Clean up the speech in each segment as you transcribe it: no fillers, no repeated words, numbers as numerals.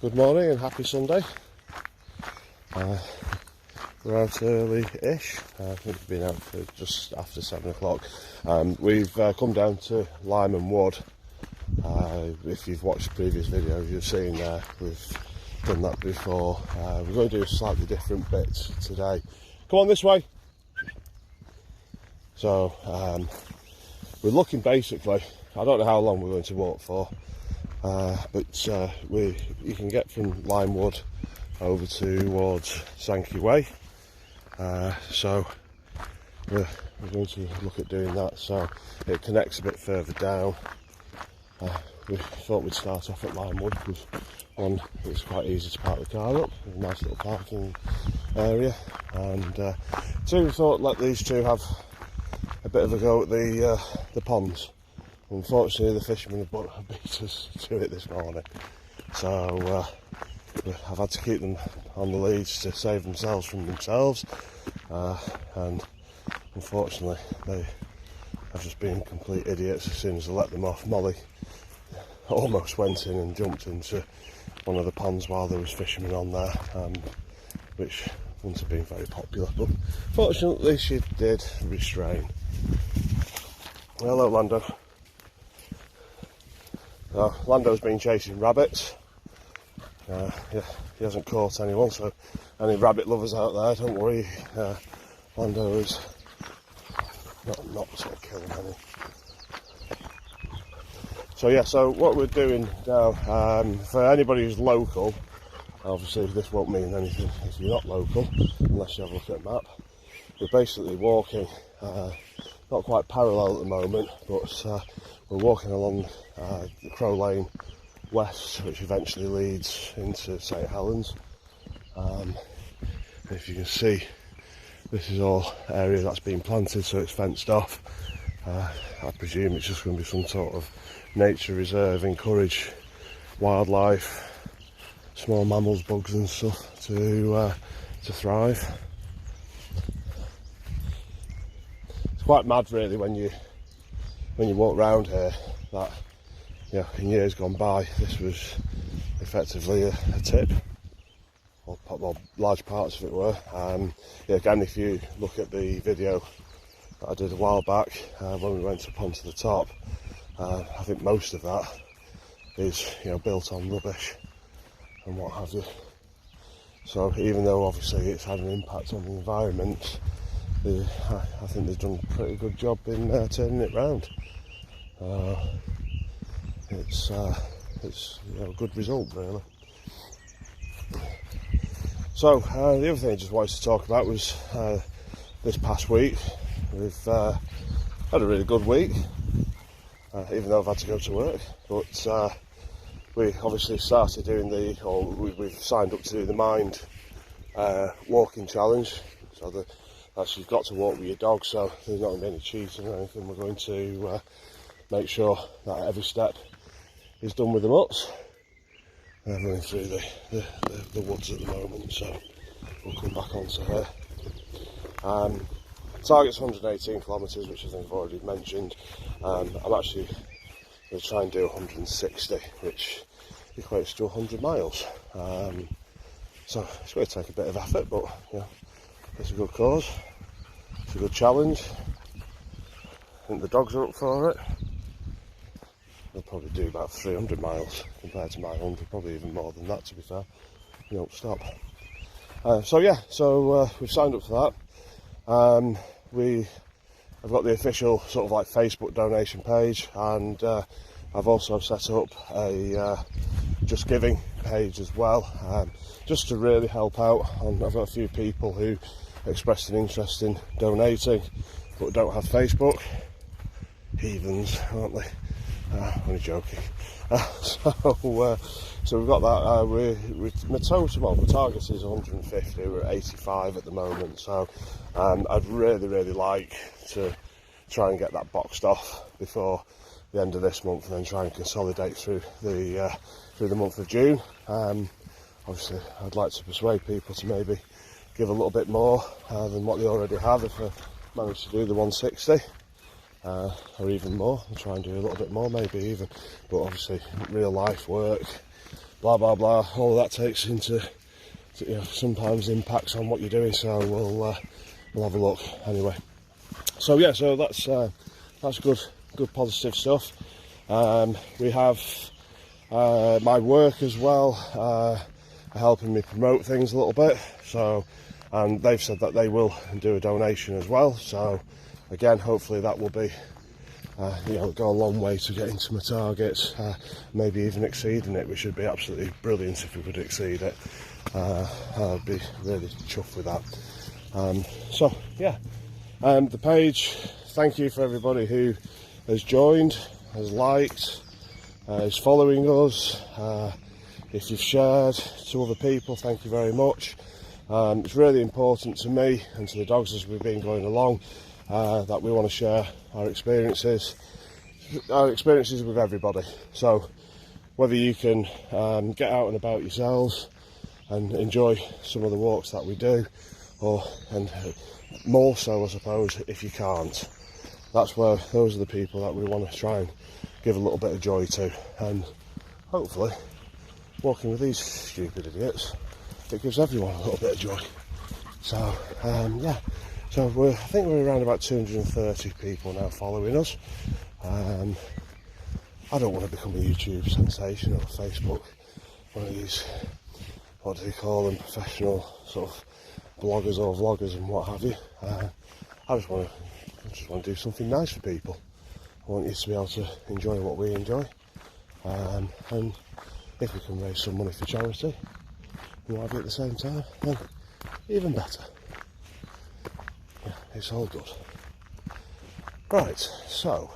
Good morning and happy Sunday. We're out early-ish. I think we've been out for just after 7 o'clock. We've come down to Lime and Wood. If you've watched previous videos, you've seen we've done that before. We're going to do a slightly different bit today. Come on this way. So we're looking basically, I don't know how long we're going to walk for, but you can get from Limewood over towards Sankey Way. So we're going to look at doing that. So it connects a bit further down. We thought we'd start off at Limewood because one, it's quite easy to park the car up, a nice little parking area, and two, we thought let these two have a bit of a go at the ponds. Unfortunately, the fishermen have beat us to it this morning, so I've had to keep them on the leads to save themselves from themselves, and unfortunately they have just been complete idiots. As soon as I let them off, Molly almost went in and jumped into one of the ponds while there was fishermen on there, which wouldn't have been very popular, but fortunately she did restrain. Hello, Lando. Lando's been chasing rabbits. Yeah, he hasn't caught anyone, so any rabbit lovers out there, don't worry. Lando is not sort of killing any. So yeah, so what we're doing now, for anybody who's local, obviously this won't mean anything if you're not local, unless you have a look at a map. We're basically walking, not quite parallel at the moment, but we're walking along the Crow Lane West, which eventually leads into St Helens. If you can see, this is all area that's been planted, so it's fenced off. I presume it's just going to be some sort of nature reserve, encourage wildlife, small mammals, bugs and stuff to thrive. It's quite mad really when you walk around here that, you know, in years gone by this was effectively a tip, or large parts of it were. Yeah, again, if you look at the video that I did a while back when we went up onto the top, I think most of that is, you know, built on rubbish and what have you. So even though obviously it's had an impact on the environment, I think they've done a pretty good job in turning it round. It's you know, a good result really. So the other thing I just wanted to talk about was this past week. We've had a really good week, even though I've had to go to work, but we obviously started doing we've signed up to do the Mind walking challenge. So you've got to walk with your dog, so there's not going to be any cheating or anything. We're going to make sure that every step is done with the mutts. I'm running through the woods at the moment, so we'll come back onto here. Target's 118 kilometres, which I think I've already mentioned. I'm actually going to try and do 160, which equates to 100 miles. So it's going to take a bit of effort, but you know, it's a good cause. It's a good challenge. I think the dogs are up for it. They'll probably do about 300 miles compared to my 100, probably even more than that, to be fair. You don't stop. So yeah, we've signed up for that. I've got the official sort of like Facebook donation page, and I've also set up a Just Giving page as well, just to really help out. I've got a few people who expressed an interest in donating but don't have Facebook. Heathens, aren't they? Only joking. So we've got that. My target is 150. We're at 85 at the moment. So I'd really like to try and get that boxed off before the end of this month, and then try and consolidate through the month of June. Obviously, I'd like to persuade people to maybe give a little bit more than what they already have if I manage to do the 160. Or even more. I'll try and do a little bit more maybe even, but obviously real life work blah blah blah. All that takes into, you know, sometimes impacts on what you're doing. So we'll have a look anyway. So yeah, so that's good positive stuff. We have my work as well, helping me promote things a little bit. So, and they've said that they will do a donation as well. So again, hopefully that will be, you know, go a long way to getting to my targets, maybe even exceeding it, which would be absolutely brilliant if we could exceed it. I'd be really chuffed with that. So yeah, the page, thank you for everybody who has joined, has liked, is following us. If you've shared to other people, thank you very much. It's really important to me and to the dogs as we've been going along, that we want to share our experiences with everybody. So whether you can get out and about yourselves and enjoy some of the walks that we do, and more so, I suppose, if you can't. Those are the people that we want to try and give a little bit of joy to, and hopefully walking with these stupid idiots, it gives everyone a little bit of joy. So yeah, so I think we're around about 230 people now following us. I don't want to become a YouTube sensation or Facebook, one of these, what do they call them, professional sort of bloggers or vloggers and what have you. I just want to do something nice for people. I want you to be able to enjoy what we enjoy, and if we can raise some money for charity and what have you at the same time, then even better. Yeah, it's all good. Right, so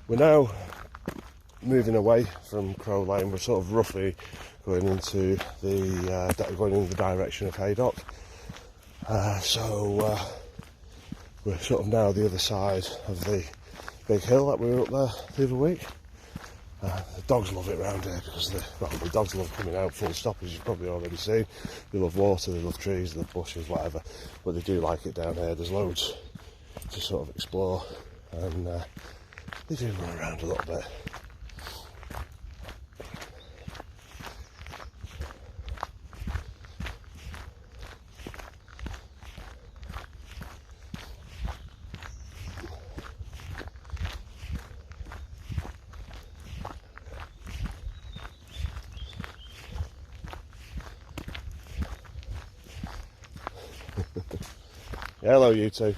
we're now moving away from Crow Lane. We're sort of roughly going into the direction of Haydock. So we're sort of now the other side of the big hill that we were up there the other week. The dogs love it around here because the dogs love coming out full stop, as you've probably already seen. They love water, they love trees, they love bushes, whatever, but they do like it down here. There's loads to sort of explore, and they do run around a little bit. Hello, you two.